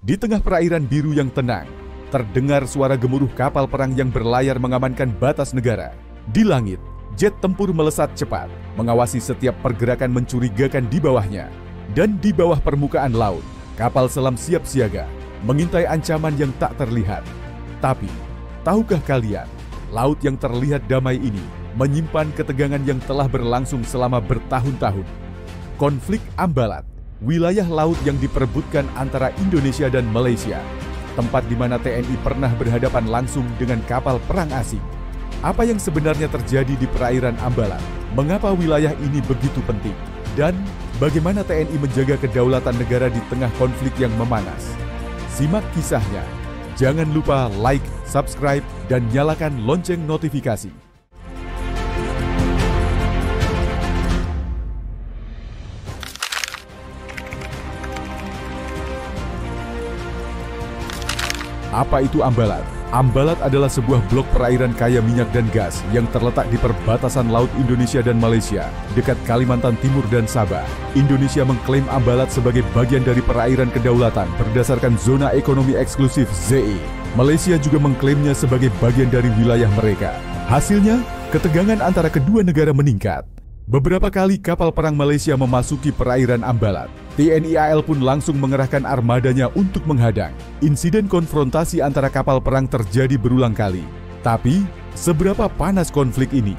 Di tengah perairan biru yang tenang, terdengar suara gemuruh kapal perang yang berlayar mengamankan batas negara. Di langit, jet tempur melesat cepat, mengawasi setiap pergerakan mencurigakan di bawahnya. Dan di bawah permukaan laut, kapal selam siap siaga, mengintai ancaman yang tak terlihat. Tapi, tahukah kalian, laut yang terlihat damai ini menyimpan ketegangan yang telah berlangsung selama bertahun-tahun. Konflik Ambalat, wilayah laut yang diperebutkan antara Indonesia dan Malaysia, tempat di mana TNI pernah berhadapan langsung dengan kapal perang asing. Apa yang sebenarnya terjadi di perairan Ambalat? Mengapa wilayah ini begitu penting? Dan bagaimana TNI menjaga kedaulatan negara di tengah konflik yang memanas? Simak kisahnya. Jangan lupa like, subscribe, dan nyalakan lonceng notifikasi. Apa itu Ambalat? Ambalat adalah sebuah blok perairan kaya minyak dan gas yang terletak di perbatasan laut Indonesia dan Malaysia, dekat Kalimantan Timur dan Sabah. Indonesia mengklaim Ambalat sebagai bagian dari perairan kedaulatan berdasarkan zona ekonomi eksklusif ZE. Malaysia juga mengklaimnya sebagai bagian dari wilayah mereka. Hasilnya, ketegangan antara kedua negara meningkat. Beberapa kali kapal perang Malaysia memasuki perairan Ambalat. TNI AL pun langsung mengerahkan armadanya untuk menghadang. Insiden konfrontasi antara kapal perang terjadi berulang kali. Tapi, seberapa panas konflik ini?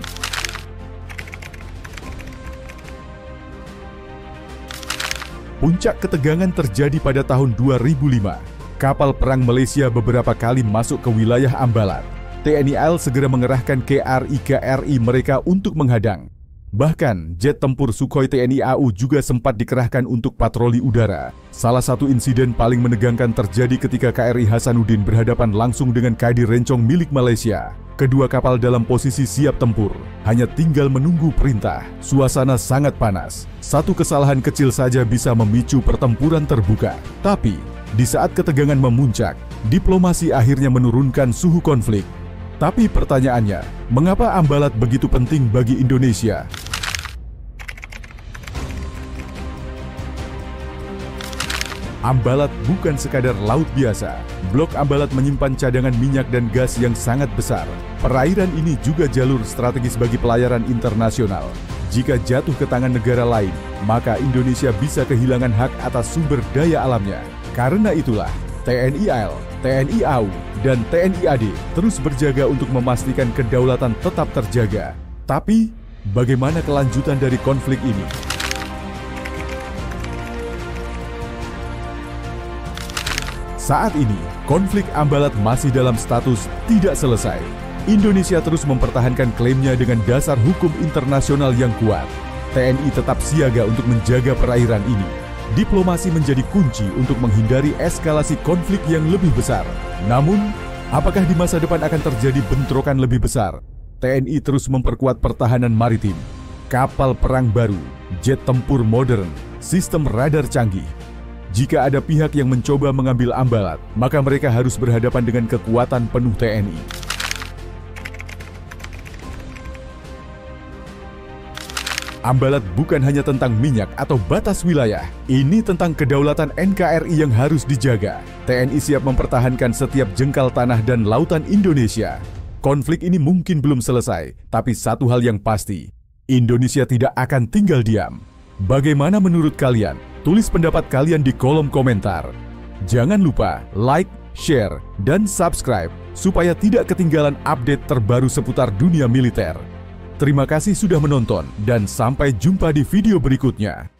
Puncak ketegangan terjadi pada tahun 2005. Kapal perang Malaysia beberapa kali masuk ke wilayah Ambalat. TNI AL segera mengerahkan KRI-KRI mereka untuk menghadang. Bahkan, jet tempur Sukhoi TNI AU juga sempat dikerahkan untuk patroli udara. Salah satu insiden paling menegangkan terjadi ketika KRI Hasanuddin berhadapan langsung dengan KD Rencong milik Malaysia. Kedua kapal dalam posisi siap tempur, hanya tinggal menunggu perintah. Suasana sangat panas. Satu kesalahan kecil saja bisa memicu pertempuran terbuka. Tapi, di saat ketegangan memuncak, diplomasi akhirnya menurunkan suhu konflik. Tapi pertanyaannya, mengapa Ambalat begitu penting bagi Indonesia? Ambalat bukan sekadar laut biasa. Blok Ambalat menyimpan cadangan minyak dan gas yang sangat besar. Perairan ini juga jalur strategis bagi pelayaran internasional. Jika jatuh ke tangan negara lain, maka Indonesia bisa kehilangan hak atas sumber daya alamnya. Karena itulah, TNI AL, TNI AU, dan TNI AD terus berjaga untuk memastikan kedaulatan tetap terjaga. Tapi, bagaimana kelanjutan dari konflik ini? Saat ini, konflik Ambalat masih dalam status tidak selesai. Indonesia terus mempertahankan klaimnya dengan dasar hukum internasional yang kuat. TNI tetap siaga untuk menjaga perairan ini. Diplomasi menjadi kunci untuk menghindari eskalasi konflik yang lebih besar. Namun, apakah di masa depan akan terjadi bentrokan lebih besar? TNI terus memperkuat pertahanan maritim, kapal perang baru, jet tempur modern, sistem radar canggih. Jika ada pihak yang mencoba mengambil Ambalat, maka mereka harus berhadapan dengan kekuatan penuh TNI. Ambalat bukan hanya tentang minyak atau batas wilayah. Ini tentang kedaulatan NKRI yang harus dijaga. TNI siap mempertahankan setiap jengkal tanah dan lautan Indonesia. Konflik ini mungkin belum selesai, tapi satu hal yang pasti, Indonesia tidak akan tinggal diam. Bagaimana menurut kalian? Tulis pendapat kalian di kolom komentar. Jangan lupa like, share, dan subscribe supaya tidak ketinggalan update terbaru seputar dunia militer. Terima kasih sudah menonton dan sampai jumpa di video berikutnya.